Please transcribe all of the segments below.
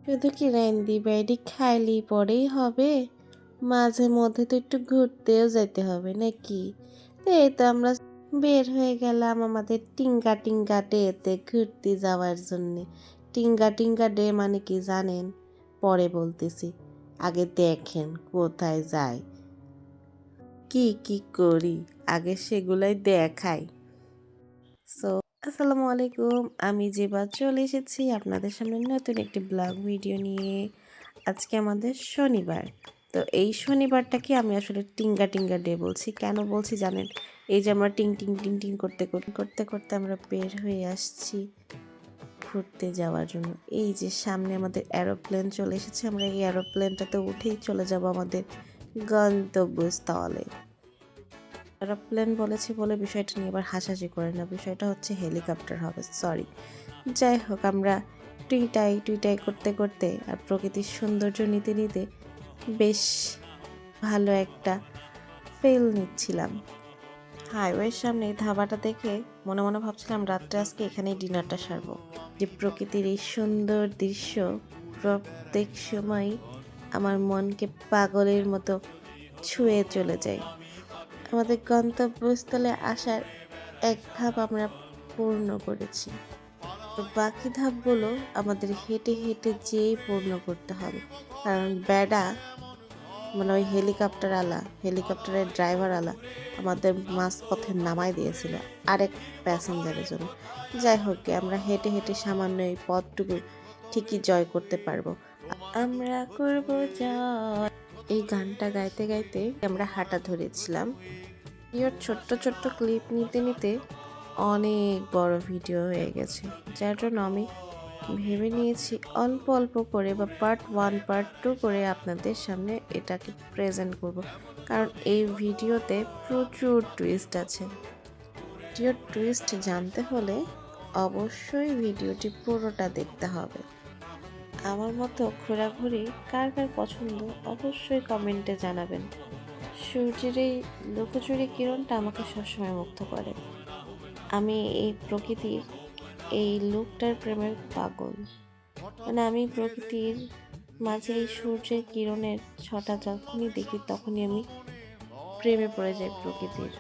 শুধু কি র্যান্ডি ব্যাডি খাইলেই পরেই হবে, মাঝে মধ্যে তো একটু ঘুরতেও যেতে হবে নাকি? তো এই তো আমরা বের হয়ে গেলাম আমাদের টিঙ্কা টিঙ্কা ডেতে ঘুরতে যাওয়ার জন্যে। টিঙ্কা টিঙ্কা ডে মানে কি জানেন? পরে বলতেছি, আগে দেখেন কোথায় যাই, কি কি করি, আগে সেগুলাই দেখাই। সো আসসালামু আলাইকুম, আমি যেবা চলে এসেছি আপনাদের সামনে নতুন একটি ব্লগ ভিডিও নিয়ে। আজকে আমাদের শনিবার। তো এই শনিবারটাকে আমি আসলে টিঙ্গা টিঙ্গা ডে বলছি। কেন বলছি জানেন? এই যে আমরা টিং টিং টিং টিং করতে করতে করতে আমরা বের হয়ে আসছি ঘুরতে যাওয়ার জন্য। এই যে সামনে আমাদের এরোপ্লেন চলে এসেছে, আমরা এই এরোপ্লেনটাতে উঠেই চলে যাব আমাদের গন্তব্যস্থলে। এরোপ্লেন বলেছি বলে বিষয়টা নিয়ে আবার হাসাহাসি করে না, বিষয়টা হচ্ছে হেলিকপ্টার হবে, সরি। যাই হোক, আমরা টুইটাই করতে করতে আর প্রকৃতির সৌন্দর্য নিতে নিতে বেশ ভালো একটা ফিল নিচ্ছিলাম। হাইওয়ের সামনে ধাবাটা দেখে মনে মনে ভাবছিলাম রাত্রে আজকে এখানেই ডিনারটা সারবো। যে প্রকৃতির এই সুন্দর দৃশ্য প্রত্যেক সময় আমার মনকে পাগলের মতো ছুঁয়ে চলে যায়। আমাদের গন্তব্যস্থলে আসার এক ধাপ আমরা পূর্ণ করেছি, তো বাকি ধাপগুলো আমাদের হেঁটে হেঁটে যেয়েই পূর্ণ করতে হবে। কারণ বেডা মানে ওই হেলিকপ্টারের ড্রাইভার আলা আমাদের মাঝপথে নামাই দিয়েছিল আরেক প্যাসেঞ্জারের জন্য। যাই হোক, আমরা হেঁটে হেঁটে সামান্য এই পথটুকু ঠিকই জয় করতে পারবো। আমরা করব জয়, এই গানটা গাইতে গাইতে আমরা হাঁটা ধরেছিলাম। ভিডিওর ছোট্ট ছোট্ট ক্লিপ নিতে নিতে অনেক বড় ভিডিও হয়ে গেছে, যার জন্য আমি ভেবে নিয়েছি অল্প অল্প করে বা পার্ট 1 পার্ট 2 করে আপনাদের সামনে এটাকে প্রেজেন্ট করব। কারণ এই ভিডিওতে প্রচুর টুইস্ট আছে। ভিডিওর টুইস্ট জানতে হলে অবশ্যই ভিডিওটি পুরোটা দেখতে হবে। আমার মতো ঘোরাঘুরি কার কার পছন্দ অবশ্যই কমেন্টে জানাবেন। সূর্যের এই লুকোচুরি কিরণটা আমাকে সবসময় মুগ্ধ করে। আমি এই প্রকৃতির এই লুকটার প্রেমের পাগল। মানে আমি প্রকৃতির মাঝে এই সূর্যের কিরণের ছটা যখনই দেখি তখনই আমি প্রেমে পড়ে যাই প্রকৃতির।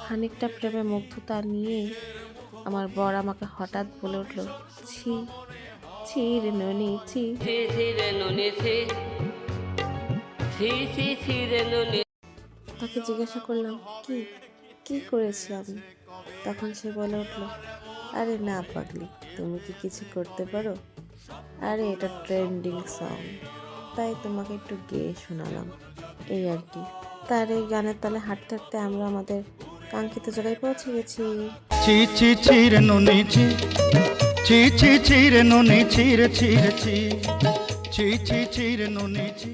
খানিকটা প্রেমে মুগ্ধতা নিয়ে আমার বর আমাকে হঠাৎ বলে উঠল, ছি ছি রে ননি ছি। তাকে জিজ্ঞাসা করলাম কি কি করেছি আমি। তখন সে বলে উঠল, আরে না পাগলি, তুমি কি কিছু করতে পারো? আরে এটা ট্রেন্ডিং সং, তাই তোমাকে একটু গেয়ে শোনালাম, এই আর কি। তার এই গানের তালে হাঁটতে হাঁটতে আমরা আমাদের কাঙ্ক্ষিত জায়গায় পৌঁছে গেছি। ছি ছি ছি রে নুনি ছি, ছি ছি ছি রে নুনি ছি রে ছি রে ছি, ছি ছি ছি রে নুনি ছি।